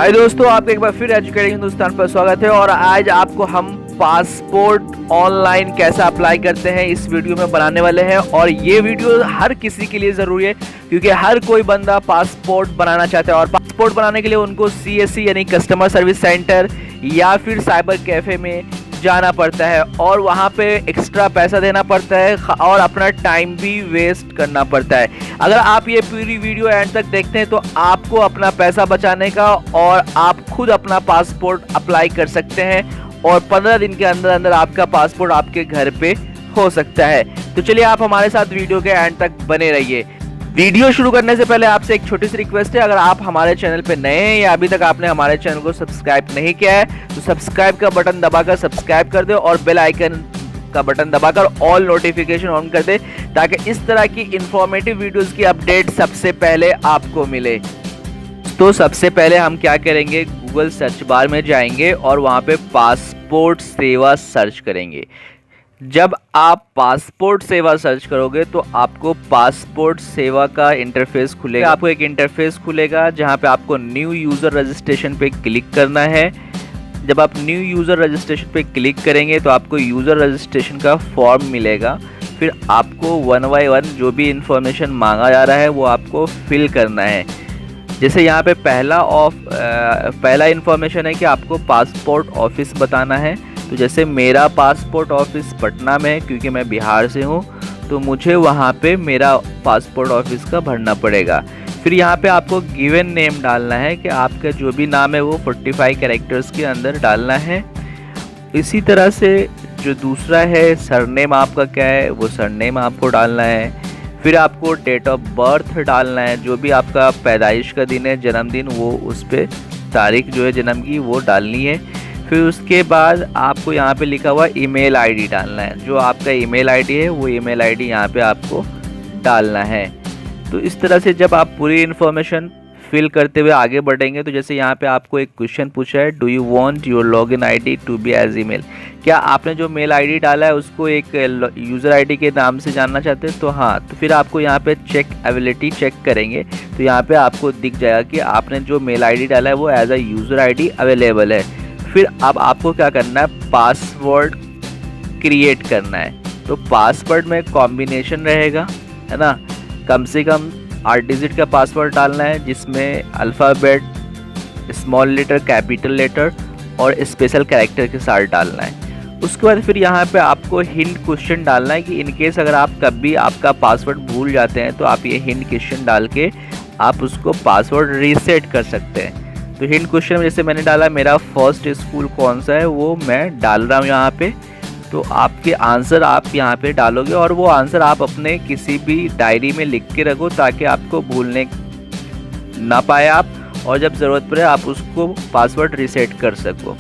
हाय दोस्तों, आपका एक बार फिर एजुकेटिंग हिंदुस्तान पर स्वागत है। और आज आपको हम पासपोर्ट ऑनलाइन कैसा अप्लाई करते हैं इस वीडियो में बनाने वाले हैं। और ये वीडियो हर किसी के लिए ज़रूरी है क्योंकि हर कोई बंदा पासपोर्ट बनाना चाहता है। और पासपोर्ट बनाने के लिए उनको CSC यानी कस्टमर सर्विस सेंटर या फिर साइबर कैफ़े में जाना पड़ता है और वहाँ पे एक्स्ट्रा पैसा देना पड़ता है और अपना टाइम भी वेस्ट करना पड़ता है। अगर आप ये पूरी वीडियो एंड तक देखते हैं तो आपको अपना पैसा बचाने का और आप खुद अपना पासपोर्ट अप्लाई कर सकते हैं और 15 दिन के अंदर अंदर आपका पासपोर्ट आपके घर पे हो सकता है। तो चलिए आप हमारे साथ वीडियो के एंड तक बने रहिए। वीडियो शुरू करने से पहले आपसे एक छोटी सी रिक्वेस्ट है, अगर आप हमारे चैनल पे नए हैं या अभी तक आपने हमारे चैनल को सब्सक्राइब नहीं किया है तो सब्सक्राइब का बटन दबाकर सब्सक्राइब कर दे और बेल आइकन का बटन दबाकर ऑल नोटिफिकेशन ऑन कर दे ताकि इस तरह की इंफॉर्मेटिव वीडियोस की अपडेट सबसे पहले आपको मिले। तो सबसे पहले हम क्या करेंगे, गूगल सर्च बार में जाएंगे और वहाँ पे पासपोर्ट सेवा सर्च करेंगे। जब आप पासपोर्ट सेवा सर्च करोगे तो आपको पासपोर्ट सेवा का इंटरफेस खुलेगा। आपको एक इंटरफेस खुलेगा जहां पे आपको न्यू यूज़र रजिस्ट्रेशन पे क्लिक करना है। जब आप न्यू यूज़र रजिस्ट्रेशन पे क्लिक करेंगे तो आपको यूज़र रजिस्ट्रेशन का फॉर्म मिलेगा। फिर आपको 1 बाय 1 जो भी इंफॉर्मेशन मांगा जा रहा है वो आपको फिल करना है। जैसे यहाँ पे पहला इंफॉर्मेशन है कि आपको पासपोर्ट ऑफिस बताना है। तो जैसे मेरा पासपोर्ट ऑफिस पटना में है क्योंकि मैं बिहार से हूँ तो मुझे वहाँ पे मेरा पासपोर्ट ऑफिस का भरना पड़ेगा। फिर यहाँ पे आपको गिवन नेम डालना है कि आपका जो भी नाम है वो 45 कैरेक्टर्स के अंदर डालना है। इसी तरह से जो दूसरा है सरनेम आपका क्या है वो सरनेम आपको डालना है। फिर आपको डेट ऑफ बर्थ डालना है, जो भी आपका पैदाइश का दिन है, जन्मदिन, वो उस पर तारीख जो है जन्म की वो डालनी है। फिर उसके बाद आपको यहाँ पे लिखा हुआ ईमेल आईडी डालना है। जो आपका ईमेल आईडी है वो ईमेल आईडी यहाँ पे आपको डालना है। तो इस तरह से जब आप पूरी इन्फॉर्मेशन फिल करते हुए आगे बढ़ेंगे तो जैसे यहाँ पे आपको एक क्वेश्चन पूछा है, do you want your login ID to be as email, क्या आपने जो मेल आईडी डाला है उसको एक यूज़र आईडी के नाम से जानना चाहते हैं? तो हाँ, तो फिर आपको यहाँ पे चेक एबिलिटी चेक करेंगे तो यहाँ पे आपको दिख जाएगा कि आपने जो मेल आईडी डाला है वो as a user ID available है। फिर अब आपको क्या करना है, पासवर्ड क्रिएट करना है। तो पासवर्ड में कॉम्बिनेशन रहेगा, है ना, कम से कम 8 डिजिट का पासवर्ड डालना है जिसमें alphabet, small letter, capital letter और स्पेशल कैरेक्टर के साथ डालना है। उसके बाद फिर यहाँ पे आपको हिंट क्वेश्चन डालना है कि इनकेस अगर आप कभी आपका पासवर्ड भूल जाते हैं तो आप ये हिंट क्वेश्चन डाल के आप उसको पासवर्ड रीसेट कर सकते हैं। तो हिंट क्वेश्चन में जैसे मैंने डाला मेरा फर्स्ट स्कूल कौन सा है वो मैं डाल रहा हूँ यहाँ पे। तो आपके आंसर आप यहाँ पे डालोगे और वो आंसर आप अपने किसी भी डायरी में लिख के रखो ताकि आपको भूलने ना पाए आप, और जब ज़रूरत पड़े आप उसको पासवर्ड रीसेट कर सको।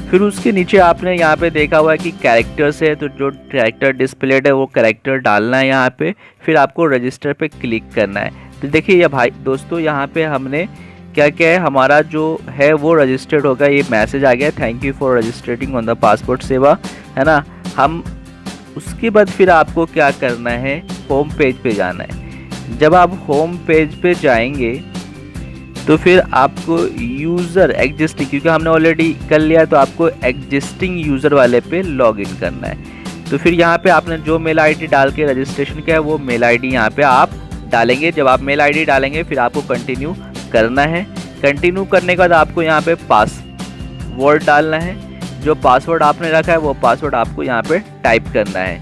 फिर उसके नीचे आपने यहाँ पे देखा हुआ है कि कैरेक्टर्स है, तो जो कैरेक्टर डिस्प्लेड है वो कैरेक्टर डालना है यहाँ पे। फिर आपको रजिस्टर पे क्लिक करना है। तो देखिए ये भाई दोस्तों, यहाँ पे हमने क्या क्या है, हमारा जो है वो रजिस्टर्ड होगा। ये मैसेज आ गया, thank you for registering on the passport सेवा, है ना। हम उसके बाद फिर आपको क्या करना है, होम पेज पे जाना है। जब आप होम पेज पे जाएंगे तो फिर आपको यूज़र एग्जिस्टिंग, क्योंकि हमने ऑलरेडी कर लिया तो आपको एग्जिस्टिंग यूज़र वाले पे लॉगिन करना है। तो फिर यहाँ पे आपने जो मेल आईडी डाल के रजिस्ट्रेशन किया है वो मेल आईडी यहाँ पे आप डालेंगे। जब आप मेल आईडी डालेंगे फिर आपको कंटिन्यू करना है। कंटिन्यू करने के बाद आपको यहाँ पे पासवर्ड डालना है। जो पासवर्ड आपने रखा है वो पासवर्ड आपको यहाँ पे टाइप करना है।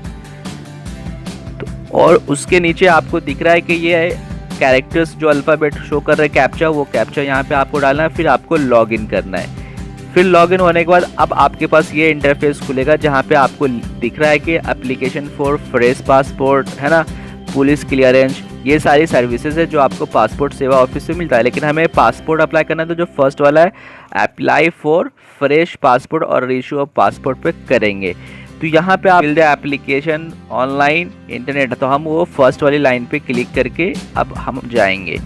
तो और उसके नीचे आपको दिख रहा है कि ये कैरेक्टर्स जो अल्फ़ाबेट शो कर रहे हैं कैप्चा, वो कैप्चा यहाँ पे आपको डालना है। फिर आपको लॉगिन करना है। फिर लॉगिन होने के बाद अब आपके पास ये इंटरफेस खुलेगा जहाँ पे आपको दिख रहा है कि एप्लीकेशन फॉर फ्रेश पासपोर्ट, है ना, पुलिस क्लियरेंस, ये सारी सर्विसेज है जो आपको पासपोर्ट सेवा ऑफिस से मिलता है। लेकिन हमें पासपोर्ट अप्लाई करना है तो जो फर्स्ट वाला है अप्लाई फॉर फ्रेश पासपोर्ट और रीइश्यू ऑफ पासपोर्ट पे करेंगे। तो यहाँ पे आप fill the application online internet, तो हम वो फर्स्ट वाली लाइन पे क्लिक करके अब हम जाएंगे।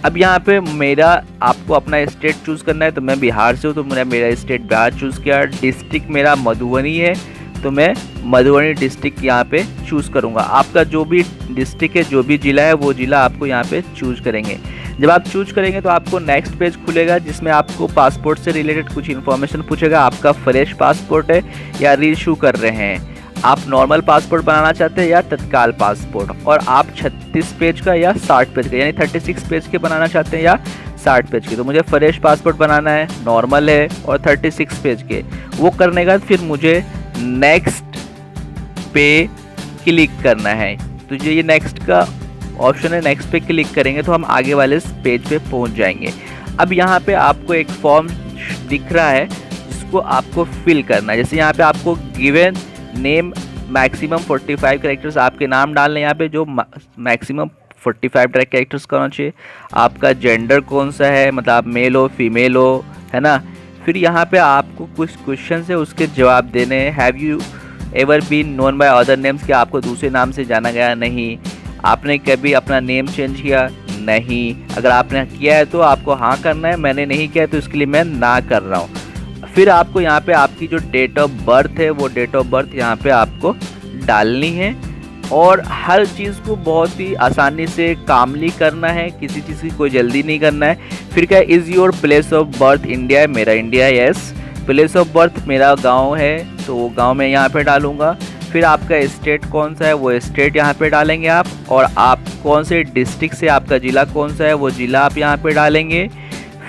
अब यहाँ पे मेरा आपको अपना स्टेट चूज़ करना है। तो मैं बिहार से हूँ तो मेरा स्टेट बिहार चूज़ किया। डिस्ट्रिक्ट मेरा मधुबनी है तो मैं मधुबनी डिस्ट्रिक्ट यहाँ पे चूज़ करूँगा। आपका जो भी डिस्ट्रिक्ट है, जो भी ज़िला है, वो ज़िला आपको यहाँ पे चूज़ करेंगे। जब आप चूज करेंगे तो आपको नेक्स्ट पेज खुलेगा जिसमें आपको पासपोर्ट से रिलेटेड कुछ इन्फॉर्मेशन पूछेगा। आपका फ्रेश पासपोर्ट है या रीइशू कर रहे हैं, आप नॉर्मल पासपोर्ट बनाना चाहते हैं या तत्काल पासपोर्ट, और आप 36 पेज का या 60 पेज का यानी 36 पेज के बनाना चाहते हैं या 60 पेज के। तो मुझे फ्रेश पासपोर्ट बनाना है, नॉर्मल है और 36 पेज के। वो करने के बाद फिर मुझे नेक्स्ट पे क्लिक करना है। तो जो ये नेक्स्ट का ऑप्शन है, नेक्स्ट पे क्लिक करेंगे तो हम आगे वाले पेज पे पहुंच जाएंगे। अब यहाँ पे आपको एक फॉर्म दिख रहा है जिसको आपको फिल करना है। जैसे यहाँ पे आपको गिवन नेम मैक्सिमम 45 कैरेक्टर्स आपके नाम डालने, यहाँ पे जो मैक्सिमम 45 कैरेक्टर्स का होना चाहिए। आपका जेंडर कौन सा है, मतलब आप मेल हो फीमेल हो, है ना। फिर यहाँ पे आपको कुछ क्वेश्चन है उसके जवाब देने हैं। Have you ever been known by other names, क्या आपको दूसरे नाम से जाना गया? नहीं। आपने कभी अपना नेम चेंज किया? नहीं। अगर आपने किया है तो आपको हाँ करना है, मैंने नहीं किया है तो इसके लिए मैं ना कर रहा हूँ। फिर आपको यहाँ पे आपकी जो डेट ऑफ बर्थ है वो डेट ऑफ बर्थ यहाँ पे आपको डालनी है, और हर चीज़ को बहुत ही आसानी से कामली करना है, किसी चीज़ की कोई जल्दी नहीं करना है। फिर क्या, is your place of birth India है? मेरा इंडिया है, यस। प्लेस ऑफ बर्थ मेरा गांव है तो वो गांव में यहाँ पे डालूँगा। फिर आपका स्टेट कौन सा है वो स्टेट यहाँ पे डालेंगे आप, और आप कौन से डिस्ट्रिक्ट से, आपका ज़िला कौन सा है वो ज़िला आप यहाँ पे डालेंगे।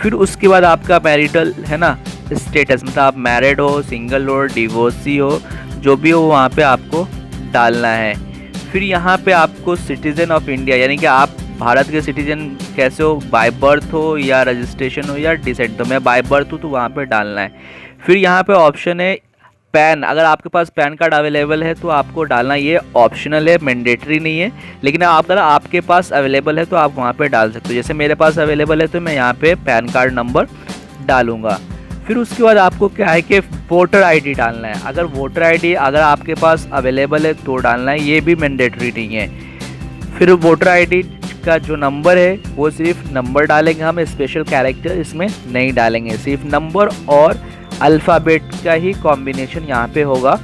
फिर उसके बाद आपका मैरिटल है ना स्टेटस, मतलब आप मैरिड हो, सिंगल हो, डिवोर्सी हो, जो भी हो वहाँ पे आपको डालना है। फिर यहाँ पे आपको सिटीज़न ऑफ इंडिया यानी कि आप भारत के सिटीजन कैसे हो, बाय बर्थ हो या रजिस्ट्रेशन हो या डिसेंट। तो मैं बाय बर्थ हूँ तो वहाँ पे डालना है। फिर यहाँ पे ऑप्शन है पैन, अगर आपके पास पैन कार्ड अवेलेबल है तो आपको डालना, ये ऑप्शनल है, मैंडेटरी नहीं है। लेकिन अगर आपके पास अवेलेबल है तो आप वहाँ पे डाल सकते हो। जैसे मेरे पास अवेलेबल है तो मैं यहाँ पे पैन कार्ड नंबर डालूँगा। फिर उसके बाद आपको क्या है कि वोटर आईडी डालना है। अगर वोटर आईडी अगर आपके पास अवेलेबल है तो डालना है, ये भी मैंडेटरी नहीं है। फिर वोटर आईडी का जो नंबर है वो सिर्फ नंबर डालेंगे हम, स्पेशल कैरेक्टर इसमें नहीं डालेंगे, सिर्फ नंबर और अल्फ़ाबेट का ही कॉम्बिनेशन यहाँ पे होगा।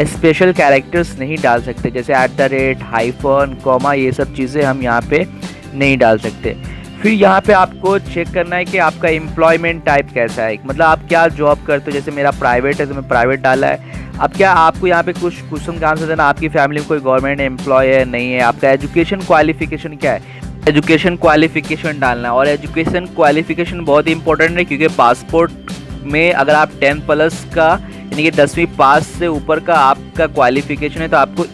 स्पेशल कैरेक्टर्स नहीं डाल सकते, जैसे @ हाइफन कॉमा, ये सब चीज़ें हम यहाँ पे नहीं डाल सकते। फिर यहाँ पे आपको चेक करना है कि आपका एम्प्लॉयमेंट टाइप कैसा है, मतलब आप क्या जॉब करते हो। जैसे मेरा प्राइवेट है तो मैं प्राइवेट डाला है। अब क्या आपको यहाँ पे कुछ क्वेश्चन का आंसर देना, आपकी फैमिली में कोई गवर्नमेंट एम्प्लॉय है नहीं है। आपका एजुकेशन क्वालिफिकेशन क्या है, एजुकेशन क्वालिफिकेशन डालना है। और एजुकेशन क्वालिफिकेशन बहुत इंपॉर्टेंट है क्योंकि पासपोर्ट में अगर आप 10+ का यानी कि 10वीं पास से ऊपर का आपका क्वालिफिकेशन है तो आपको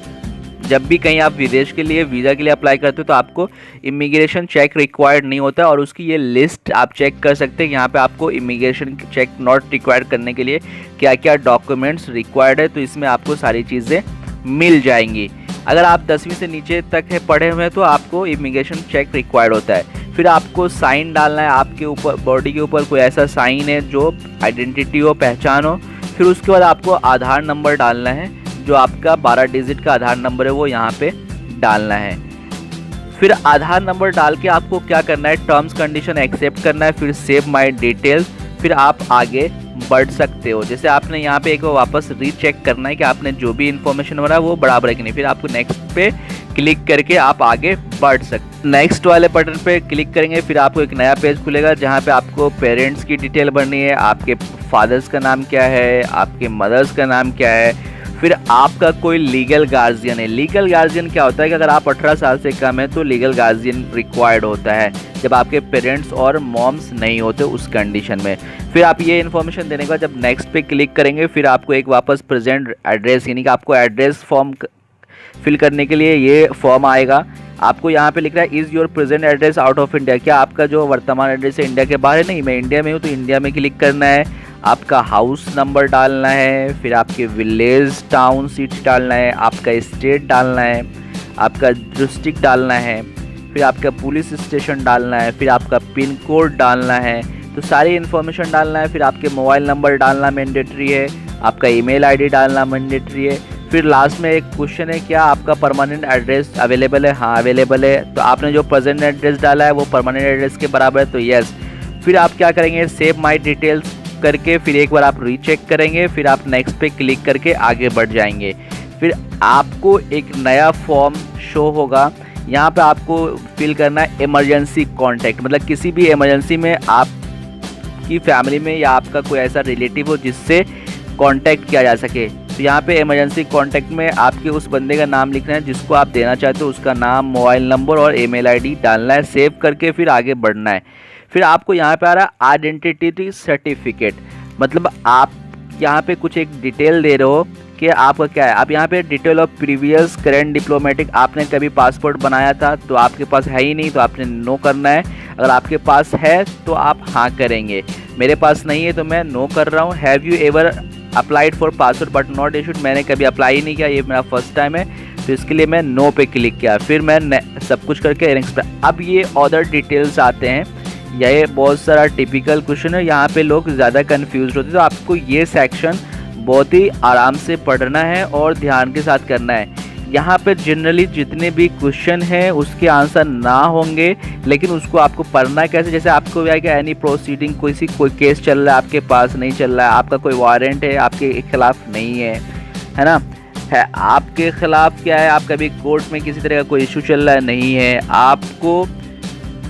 जब भी कहीं आप विदेश के लिए वीज़ा के लिए अप्लाई करते हो तो आपको इमिग्रेशन चेक रिक्वायर्ड नहीं होता है। और उसकी ये लिस्ट आप चेक कर सकते हैं। यहाँ पे आपको इमिग्रेशन चेक नॉट रिक्वायर्ड करने के लिए क्या क्या डॉक्यूमेंट्स रिक्वायर्ड है, तो इसमें आपको सारी चीज़ें मिल जाएंगी। अगर आप 10वीं से नीचे तक है पढ़े हुए हैं तो आपको इमिग्रेशन चेक रिक्वायर्ड होता है। फिर आपको साइन डालना है, आपके ऊपर बॉडी के ऊपर कोई ऐसा साइन है जो आइडेंटिटी हो, पहचान हो। फिर उसके बाद आपको आधार नंबर डालना है, जो आपका 12 डिजिट का आधार नंबर है वो यहाँ पे डालना है। फिर आधार नंबर डाल के आपको क्या करना है, टर्म्स कंडीशन एक्सेप्ट करना है, फिर सेव माय डिटेल्स, फिर आप आगे बढ़ सकते हो। जैसे आपने यहाँ पे एक बार वापस रीचेक करना है कि आपने जो भी इन्फॉर्मेशन भरा वो बराबर है कि नहीं। फिर आपको नेक्स्ट पे क्लिक करके आप आगे बढ़ सकते। नेक्स्ट वाले बटन पे क्लिक करेंगे फिर आपको एक नया पेज खुलेगा जहाँ पे आपको पेरेंट्स की डिटेल भरनी है। आपके फादर्स का नाम क्या है, आपके मदर्स का नाम क्या है, फिर आपका कोई लीगल गार्जियन है। लीगल गार्जियन क्या होता है कि अगर आप 18 साल से कम है तो लीगल गार्जियन रिक्वायर्ड होता है जब आपके पेरेंट्स और मॉम्स नहीं होते उस कंडीशन में। फिर आप ये इन्फॉर्मेशन देने के बाद जब नेक्स्ट पे क्लिक करेंगे फिर आपको एक वापस प्रेजेंट एड्रेस यानी कि आपको एड्रेस फॉर्म फिल करने के लिए ये फॉर्म आएगा। आपको यहाँ पे लिख रहा है is your present address out of India, क्या आपका जो वर्तमान एड्रेस है इंडिया के बाहर है? नहीं, मैं इंडिया में हूँ तो इंडिया में क्लिक करना है। आपका हाउस नंबर डालना है, फिर आपके विलेज टाउन सिटी डालना है, आपका स्टेट डालना है, आपका डिस्ट्रिक्ट डालना है, फिर आपका पुलिस स्टेशन डालना है, फिर आपका पिन कोड डालना है। तो सारी इन्फॉर्मेशन डालना है। फिर आपके मोबाइल नंबर डालना मैंडेटरी है, आपका ईमेल आईडी डालना मैंडेटरी है। फिर लास्ट में एक क्वेश्चन है क्या आपका परमानेंट एड्रेस अवेलेबल है? हाँ अवेलेबल है। तो आपने जो प्रेजेंट एड्रेस डाला है वो परमानेंट एड्रेस के बराबर है तो यस। फिर आप क्या करेंगे, सेव माई डिटेल्स करके फिर एक बार आप रीचेक करेंगे, फिर आप नेक्स्ट पे क्लिक करके आगे बढ़ जाएंगे। फिर आपको एक नया फॉर्म शो होगा। यहाँ पे आपको फिल करना है इमरजेंसी कॉन्टैक्ट, मतलब किसी भी इमरजेंसी में आपकी फैमिली में या आपका कोई ऐसा रिलेटिव हो जिससे कांटेक्ट किया जा सके। तो यहाँ पे इमरजेंसी कांटेक्ट में आपके उस बंदे का नाम लिखना है जिसको आप देना चाहते हो, उसका नाम, मोबाइल नंबर और ईमेल आईडी डालना है, सेव करके फिर आगे बढ़ना है। फिर आपको यहाँ पे आ रहा है आइडेंटिटी सर्टिफिकेट, मतलब आप यहाँ पे कुछ एक डिटेल दे रहे हो कि आपका क्या है। आप यहाँ पे detail of previous current diplomatic, आपने कभी पासपोर्ट बनाया था तो आपके पास है ही नहीं तो आपने नो करना है, अगर आपके पास है तो आप हाँ करेंगे। मेरे पास नहीं है तो मैं नो कर रहा हूँ। Have you ever applied for passport but not issued, मैंने कभी अप्लाई ही नहीं किया, ये मेरा फर्स्ट टाइम है तो इसके लिए मैं नो पे क्लिक किया। फिर मैं सब कुछ करके नेक्स्ट। अब ये अदर डिटेल्स आते हैं, यह बहुत सारा टिपिकल क्वेश्चन है, यहाँ पे लोग ज़्यादा कंफ्यूज होते हैं। तो आपको ये सेक्शन बहुत ही आराम से पढ़ना है और ध्यान के साथ करना है। यहाँ पे जनरली जितने भी क्वेश्चन हैं उसके आंसर ना होंगे, लेकिन उसको आपको पढ़ना कैसे, जैसे आपको क्या है कि एनी प्रोसीडिंग, कोई केस चल रहा है आपके पास, नहीं चल रहा है, आपका कोई वारंट है आपके खिलाफ नहीं है ना, है आपके खिलाफ क्या है, आप कभी कोर्ट में किसी तरह का कोई इशू चल रहा है, नहीं है, आपको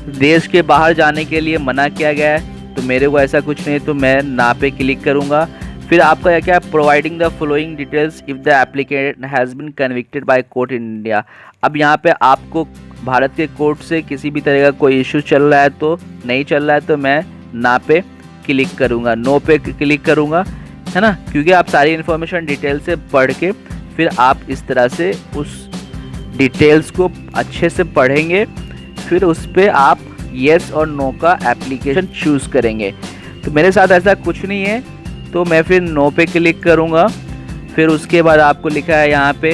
देश के बाहर जाने के लिए मना किया गया है तो मेरे को ऐसा कुछ नहीं, तो मैं ना पे क्लिक करूँगा। फिर आपका क्या है, providing the following details if the applicant has been convicted by court in India. अब यहाँ पे आपको भारत के कोर्ट से किसी भी तरह का कोई इशू चल रहा है तो नहीं चल रहा है तो मैं ना पे क्लिक करूँगा, नो पे क्लिक करूँगा, है ना, क्योंकि आप सारी इन्फॉर्मेशन डिटेल से पढ़ के फिर आप इस तरह से उस डिटेल्स को अच्छे से पढ़ेंगे, फिर उस पर आप येस और नो का एप्लीकेशन चूज़ करेंगे। तो मेरे साथ ऐसा कुछ नहीं है तो मैं फिर नो पे क्लिक करूँगा। फिर उसके बाद आपको लिखा है यहाँ पे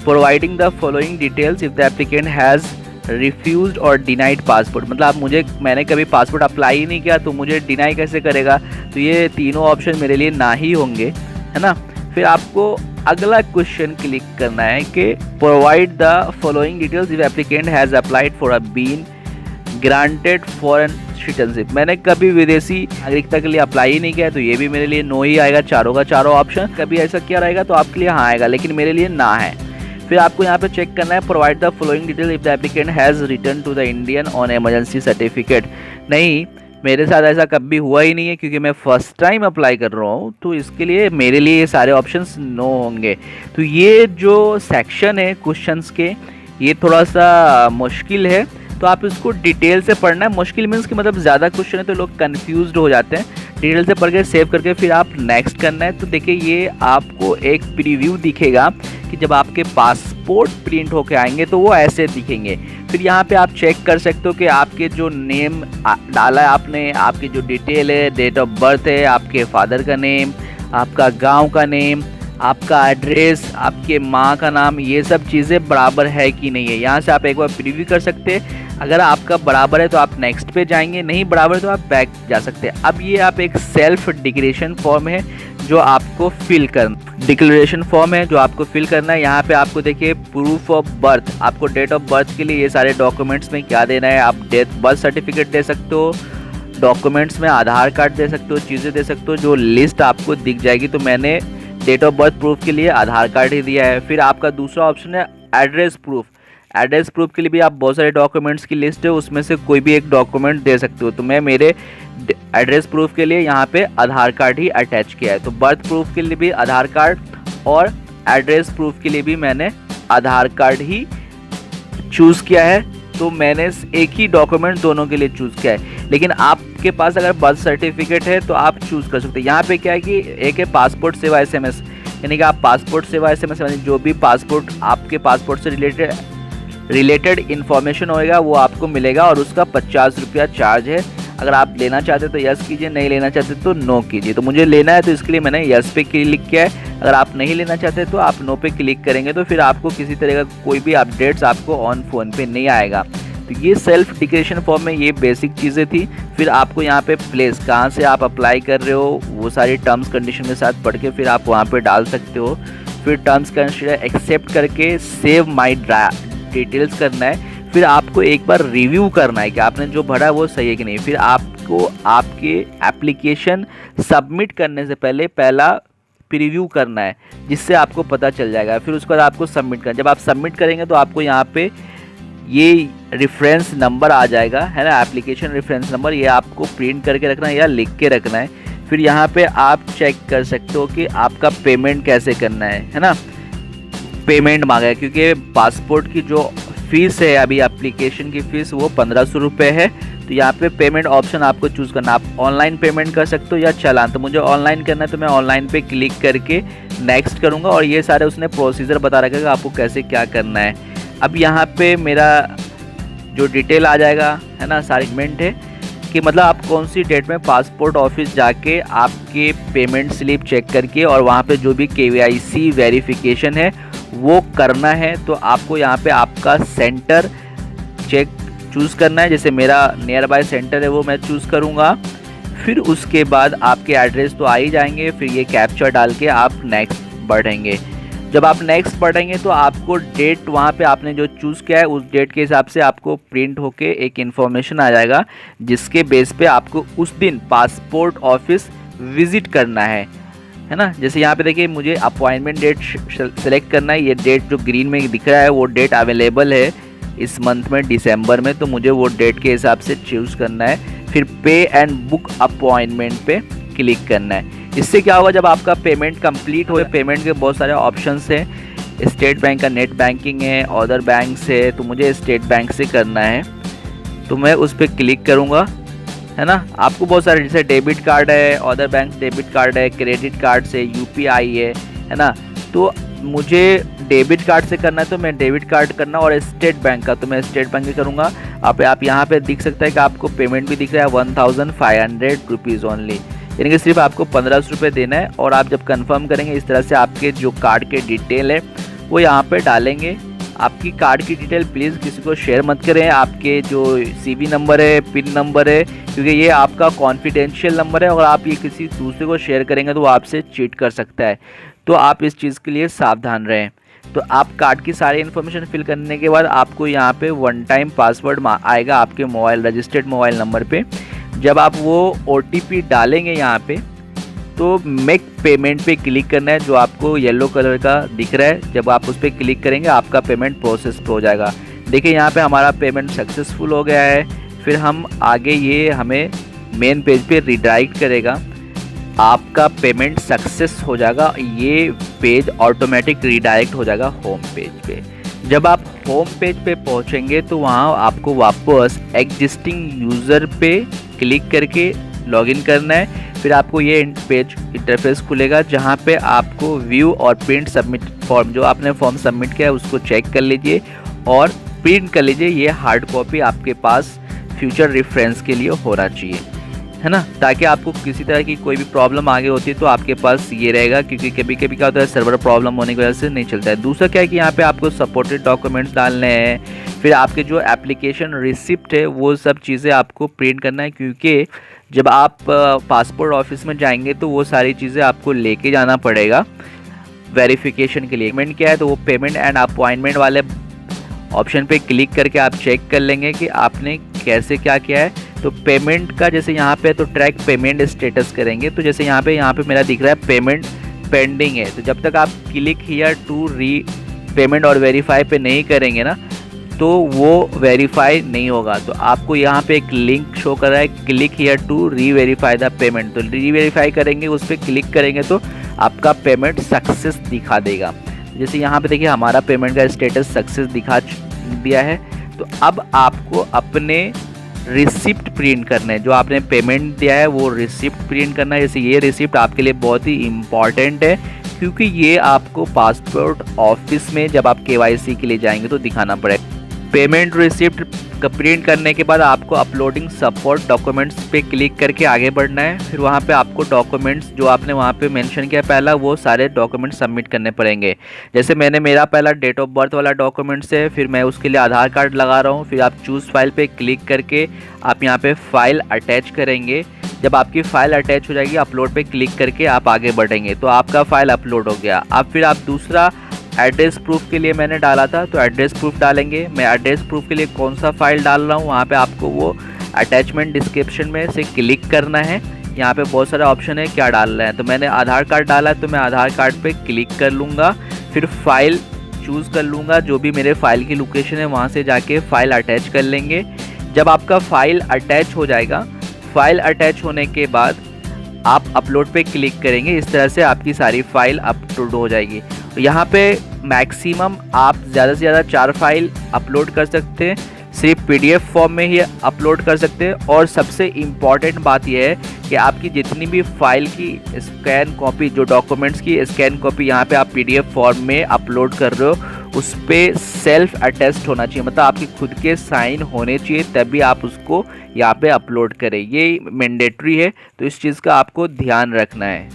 providing the following details if the applicant has refused और डिनाइड पासपोर्ट, मतलब मैंने कभी पासपोर्ट अप्लाई ही नहीं किया तो मुझे डिनाई कैसे करेगा, तो ये तीनों ऑप्शन मेरे लिए ना ही होंगे, है ना। फिर आपको अगला क्वेश्चन क्लिक करना है कि provide the following details if applicant has applied for a been granted foreign citizenship, मैंने कभी विदेशी नागरिकता के लिए अप्लाई ही नहीं किया तो ये भी मेरे लिए नो ही आएगा, चारों का चारों ऑप्शन। कभी ऐसा किया रहेगा तो आपके लिए हाँ आएगा, लेकिन मेरे लिए ना है। फिर आपको यहाँ पे चेक करना है provide the following detail if the applicant has return to the Indian on emergency certificate, नहीं मेरे साथ ऐसा कभी हुआ ही नहीं है क्योंकि मैं फर्स्ट टाइम अप्लाई कर रहा हूँ, तो इसके लिए मेरे लिए ये सारे ऑप्शंस नो होंगे। तो ये जो सेक्शन है क्वेश्चंस के ये थोड़ा सा मुश्किल है, तो आप इसको डिटेल से पढ़ना है। मुश्किल मीन्स कि मतलब ज़्यादा क्वेश्चन है तो लोग कंफ्यूज्ड हो जाते हैं, डिटेल से पढ़ के सेव करके फिर आप नेक्स्ट करना है। तो देखिए ये आपको एक प्रीव्यू दिखेगा कि जब आपके पासपोर्ट प्रिंट होके आएंगे तो वो ऐसे दिखेंगे। फिर यहाँ पे आप चेक कर सकते हो कि आपके जो नेम डाला है आपने, आपकी जो डिटेल है, डेट ऑफ बर्थ है, आपके फादर का नेम, आपका गांव का नेम, आपका एड्रेस, आपके माँ का नाम, ये सब चीज़ें बराबर है कि नहीं है। यहाँ से आप एक बार प्रीव्यू कर सकते हैं। अगर आपका बराबर है तो आप नेक्स्ट पे जाएंगे, नहीं बराबर है तो आप बैक जा सकते हैं। अब ये आप एक सेल्फ डिक्लेरेशन फॉर्म है जो आपको फिल करना है। यहाँ पे आपको देखिए प्रूफ ऑफ बर्थ, आपको डेट ऑफ बर्थ के लिए ये सारे डॉक्यूमेंट्स में क्या देना है, आप बर्थ सर्टिफिकेट दे सकते हो, डॉक्यूमेंट्स में आधार कार्ड दे सकते हो, चीज़ें दे सकते हो, जो लिस्ट आपको दिख जाएगी। तो मैंने डेट ऑफ बर्थ प्रूफ के लिए आधार कार्ड ही दिया है। फिर आपका दूसरा ऑप्शन है एड्रेस प्रूफ। एड्रेस प्रूफ के लिए भी आप बहुत सारे डॉक्यूमेंट्स की लिस्ट है, उसमें से कोई भी एक डॉक्यूमेंट दे सकते हो। तो मैं मेरे एड्रेस प्रूफ के लिए यहाँ पे आधार कार्ड ही अटैच किया है। तो बर्थ प्रूफ के लिए भी आधार कार्ड और एड्रेस प्रूफ के लिए भी मैंने आधार कार्ड ही चूज़ किया है। तो मैंने एक ही डॉक्यूमेंट दोनों के लिए चूज़ किया है, लेकिन आपके पास अगर बर्थ सर्टिफिकेट है तो आप चूज़ कर सकते हैं। यहाँ पे क्या है कि एक है पासपोर्ट सेवा SMS, यानी कि आप पासपोर्ट सेवा SMS यानी जो भी पासपोर्ट आपके पासपोर्ट से रिलेटेड इन्फॉर्मेशन होएगा वो आपको मिलेगा और उसका 50 रुपया चार्ज है। अगर आप लेना चाहते तो यस कीजिए, नहीं लेना चाहते तो नो कीजिए। तो मुझे लेना है तो इसके लिए मैंने यस पे क्लिक किया है। अगर आप नहीं लेना चाहते तो आप नो पे क्लिक करेंगे तो फिर आपको किसी तरह का कोई भी अपडेट्स आपको ऑन फ़ोन पे नहीं आएगा। तो ये सेल्फ डिक्लेरेशन फॉर्म में ये बेसिक चीज़ें थी। फिर आपको यहाँ पे प्लेस कहाँ से आप अप्लाई कर रहे हो वो सारी टर्म्स कंडीशन के साथ पढ़ के फिर आप वहाँ पे डाल सकते हो। फिर टर्म्स कंडीशन एक्सेप्ट करके सेव माई डिटेल्स करना है। फिर आपको एक बार रिव्यू करना है कि आपने जो भरा वो सही है कि नहीं। फिर आपको आपके एप्लीकेशन सबमिट करने से पहले पहला प्रीव्यू करना है, जिससे आपको पता चल जाएगा। फिर उसके बाद आपको सबमिट करना। जब आप सबमिट करेंगे तो आपको यहाँ पे ये रेफरेंस नंबर आ जाएगा, है ना, एप्लीकेशन रेफरेंस नंबर, ये आपको प्रिंट करके रखना है या लिख के रखना है। फिर यहाँ पे आप चेक कर सकते हो कि आपका पेमेंट कैसे करना है ना। पेमेंट मांगा है क्योंकि पासपोर्ट की जो फीस है अभी एप्लीकेशन की फ़ीस वो 1500 रुपये है। तो यहाँ पे पेमेंट ऑप्शन आपको चूज़ करना, आप ऑनलाइन पेमेंट कर सकते हो या चालान। तो मुझे ऑनलाइन करना है तो मैं ऑनलाइन पे क्लिक करके नेक्स्ट करूँगा और ये सारे उसने प्रोसीजर बता रखा है कि आपको कैसे क्या करना है। अब यहाँ पे मेरा जो डिटेल आ जाएगा, है ना, सारी पेमेंट है कि मतलब आप कौन सी डेट में पासपोर्ट ऑफिस जाके आपके पेमेंट स्लिप चेक करके और वहाँ पे जो भी KYC वेरिफिकेशन है वो करना है। तो आपको यहाँ पे आपका सेंटर चेक चूज़ करना है, जैसे मेरा नियर बाय सेंटर है वो मैं चूज़ करूँगा। फिर उसके बाद आपके एड्रेस तो आ ही जाएंगे, फिर ये कैप्चा डाल के आप नेक्स्ट बढ़ेंगे। जब आप नेक्स्ट बढ़ेंगे तो आपको डेट वहाँ पे आपने जो चूज़ किया है उस डेट के हिसाब से आपको प्रिंट होके एक इन्फॉर्मेशन आ जाएगा, जिसके बेस पे आपको उस दिन पासपोर्ट ऑफिस विज़िट करना है ना। जैसे यहाँ पे देखिए मुझे अपॉइंटमेंट डेट सेलेक्ट करना है, ये डेट जो ग्रीन में दिख रहा है वो डेट अवेलेबल है इस मंथ में दिसंबर में, तो मुझे वो डेट के हिसाब से चूज़ करना है। फिर पे एंड बुक अपॉइंटमेंट पे क्लिक करना है। इससे क्या होगा, जब आपका पेमेंट कंप्लीट हो, पेमेंट के बहुत सारे ऑप्शंस हैं, स्टेट बैंक का नेट बैंकिंग है, अदर बैंक से, तो मुझे स्टेट बैंक से करना है तो मैं उस पर क्लिक करूँगा, है ना। आपको बहुत सारे जैसे डेबिट कार्ड है, अदर बैंक डेबिट कार्ड है, क्रेडिट कार्ड से, UPI है ना। तो मुझे डेबिट कार्ड से करना है तो मैं डेबिट कार्ड करना, और स्टेट बैंक का तो मैं स्टेट बैंक ही करूँगा। आप यहाँ पे दिख सकता है कि आपको पेमेंट भी दिख रहा है 1500 रुपीज़ ओनली, यानी कि सिर्फ आपको 1500 रुपये देना है। और आप जब कंफर्म करेंगे इस तरह से आपके जो कार्ड के डिटेल है वो यहाँ पे डालेंगे। आपकी कार्ड की डिटेल प्लीज़ किसी को शेयर मत करें, आपके जो CV नंबर है, पिन नंबर है, क्योंकि ये आपका कॉन्फिडेंशियल नंबर है। अगर आप ये किसी दूसरे को शेयर करेंगे तो वो आपसे चीट कर सकता है, तो आप इस चीज़ के लिए सावधान रहें। तो आप कार्ड की सारी इन्फॉर्मेशन फिल करने के बाद आपको यहाँ पे 1 टाइम पासवर्ड आएगा आपके मोबाइल रजिस्टर्ड मोबाइल नंबर पे। जब आप वो OTP डालेंगे यहाँ पे तो मेक पेमेंट पे क्लिक करना है, जो आपको येलो कलर का दिख रहा है। जब आप उस पर क्लिक करेंगे आपका पेमेंट प्रोसेस हो जाएगा। देखिए यहाँ पे हमारा पेमेंट सक्सेसफुल हो गया है। फिर हम आगे ये हमें मेन पेज पे रिडायरेक्ट करेगा, आपका पेमेंट सक्सेस हो जाएगा। ये पेज ऑटोमेटिक रिडायरेक्ट हो जाएगा होम पेज पे। जब आप होम पेज पे पहुंचेंगे तो वहां आपको वापस एग्जिस्टिंग यूज़र पे क्लिक करके लॉगिन करना है। फिर आपको ये पेज इंटरफेस खुलेगा जहां पे आपको व्यू और प्रिंट सबमिट फॉर्म, जो आपने फॉर्म सबमिट किया है उसको चेक कर लीजिए और प्रिंट कर लीजिए। ये हार्ड कॉपी आपके पास फ्यूचर रेफरेंस के लिए होना चाहिए, है ना, ताकि आपको किसी तरह की कोई भी प्रॉब्लम आगे होती है तो आपके पास ये रहेगा, क्योंकि कभी कभी क्या होता है सर्वर प्रॉब्लम होने की वजह से नहीं चलता है। दूसरा क्या है कि यहाँ पे आपको सपोर्टेड डॉक्यूमेंट्स डालने हैं। फिर आपके जो एप्लीकेशन रिसिप्ट है वो सब चीज़ें आपको प्रिंट करना है, क्योंकि जब आप पासपोर्ट ऑफिस में जाएंगे तो वो सारी चीज़ें आपको लेके जाना पड़ेगा वेरिफिकेशन के लिए। पेमेंट क्या है तो वो पेमेंट एंड अपॉइंटमेंट वाले ऑप्शन पे क्लिक करके आप चेक कर लेंगे कि आपने कैसे क्या किया है। तो पेमेंट का जैसे यहाँ पे तो ट्रैक पेमेंट स्टेटस करेंगे, तो जैसे यहाँ पे मेरा दिख रहा है पेमेंट पेंडिंग है, तो जब तक आप click here to repayment और वेरीफाई पे नहीं करेंगे ना तो वो वेरीफाई नहीं होगा। तो आपको यहाँ पे एक लिंक शो कर रहा है, click here to reverify the payment. तो री वेरीफाई करेंगे, उस पर क्लिक करेंगे तो आपका पेमेंट सक्सेस दिखा देगा। जैसे यहाँ पे देखिए हमारा पेमेंट का स्टेटस सक्सेस दिखा दिया है। तो अब आपको अपने रिसिप्ट प्रिंट करना है, जो आपने पेमेंट दिया है वो रिसिप्ट प्रिंट करना है। जैसे ये रिसिप्ट आपके लिए बहुत ही इम्पॉर्टेंट है, क्योंकि ये आपको पासपोर्ट ऑफिस में जब आप KYC के लिए जाएंगे तो दिखाना पड़ेगा। पेमेंट रिसिप्ट प्रिंट करने के बाद आपको अपलोडिंग सपोर्ट डॉक्यूमेंट्स पे क्लिक करके आगे बढ़ना है। फिर वहाँ पे आपको डॉक्यूमेंट्स जो आपने वहाँ पे मेंशन किया पहला, वो सारे डॉक्यूमेंट्स सबमिट करने पड़ेंगे। जैसे मैंने मेरा पहला डेट ऑफ बर्थ वाला डॉक्यूमेंट्स है, फिर मैं उसके लिए आधार कार्ड लगा रहा हूँ। फिर आप चूज़ फाइल पे क्लिक करके आप यहाँ पे फाइल अटैच करेंगे। जब आपकी फ़ाइल अटैच हो जाएगी अपलोड पे क्लिक करके आप आगे बढ़ेंगे तो आपका फ़ाइल अपलोड हो गया। अब फिर आप दूसरा एड्रेस प्रूफ के लिए मैंने डाला था तो एड्रेस प्रूफ डालेंगे। मैं एड्रेस प्रूफ के लिए कौन सा फाइल डाल रहा हूँ वहाँ पे आपको वो अटैचमेंट डिस्क्रिप्शन में से क्लिक करना है। यहाँ पे बहुत सारे ऑप्शन है क्या डाल रहे हैं, तो मैंने आधार कार्ड डाला है तो मैं आधार कार्ड पे क्लिक कर लूँगा। फिर फाइल चूज़ कर लूँगा, जो भी मेरे फ़ाइल की लोकेशन है वहाँ से जाके फ़ाइल अटैच कर लेंगे। जब आपका फ़ाइल अटैच हो जाएगा, फ़ाइल अटैच होने के बाद आप अपलोड पे क्लिक करेंगे। इस तरह से आपकी सारी फ़ाइल अपलोड हो जाएगी। यहाँ पे मैक्सिमम आप ज़्यादा से ज़्यादा 4 फाइल अपलोड कर सकते हैं, सिर्फ PDF फॉर्म में ही अपलोड कर सकते हैं। और सबसे इम्पॉर्टेंट बात यह है कि आपकी जितनी भी फाइल की स्कैन कॉपी, जो डॉक्यूमेंट्स की स्कैन कॉपी यहाँ पे आप PDF फॉर्म में अपलोड कर रहे हो, उस पर सेल्फ अटेस्ट होना चाहिए, मतलब आपके खुद के साइन होने चाहिए, तभी आप उसको यहाँ पे अपलोड करें। ये मैंडेटरी है, तो इस चीज़ का आपको ध्यान रखना है।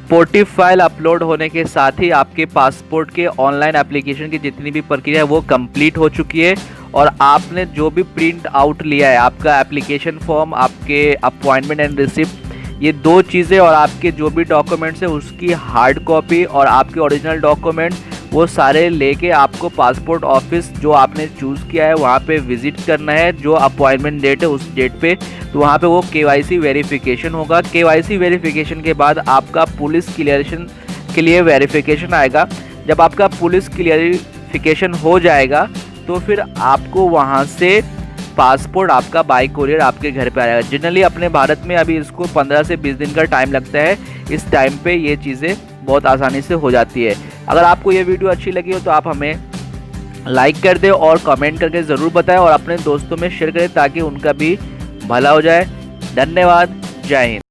पासपोर्ट फाइल अपलोड होने के साथ ही आपके पासपोर्ट के ऑनलाइन एप्लीकेशन की जितनी भी प्रक्रिया है वो कंप्लीट हो चुकी है। और आपने जो भी प्रिंट आउट लिया है, आपका एप्लीकेशन फॉर्म, आपके अपॉइंटमेंट एंड रिसिप्ट, ये 2 चीज़ें, और आपके जो भी डॉक्यूमेंट्स है उसकी हार्ड कॉपी और आपके ओरिजिनल डॉक्यूमेंट्स, वो सारे लेके आपको पासपोर्ट ऑफिस जो आपने चूज़ किया है वहाँ पे विज़िट करना है। जो अपॉइंटमेंट डेट है उस डेट पे, तो वहाँ पे वो KYC वेरिफिकेशन होगा। KYC वेरिफिकेशन के बाद आपका पुलिस क्लियरेशन के लिए वेरिफिकेशन आएगा। जब आपका पुलिस क्लियरिफिकेशन हो जाएगा तो फिर आपको वहाँ से पासपोर्ट आपका बाय कोरियर आपके घर पे आएगा। जनरली अपने भारत में अभी इसको 15 से 20 दिन का टाइम लगता है। इस टाइम पे ये चीज़ें बहुत आसानी से हो जाती है। अगर आपको ये वीडियो अच्छी लगी हो तो आप हमें लाइक कर दें और कमेंट करके ज़रूर बताएं और अपने दोस्तों में शेयर करें ताकि उनका भी भला हो जाए। धन्यवाद। जय हिंद।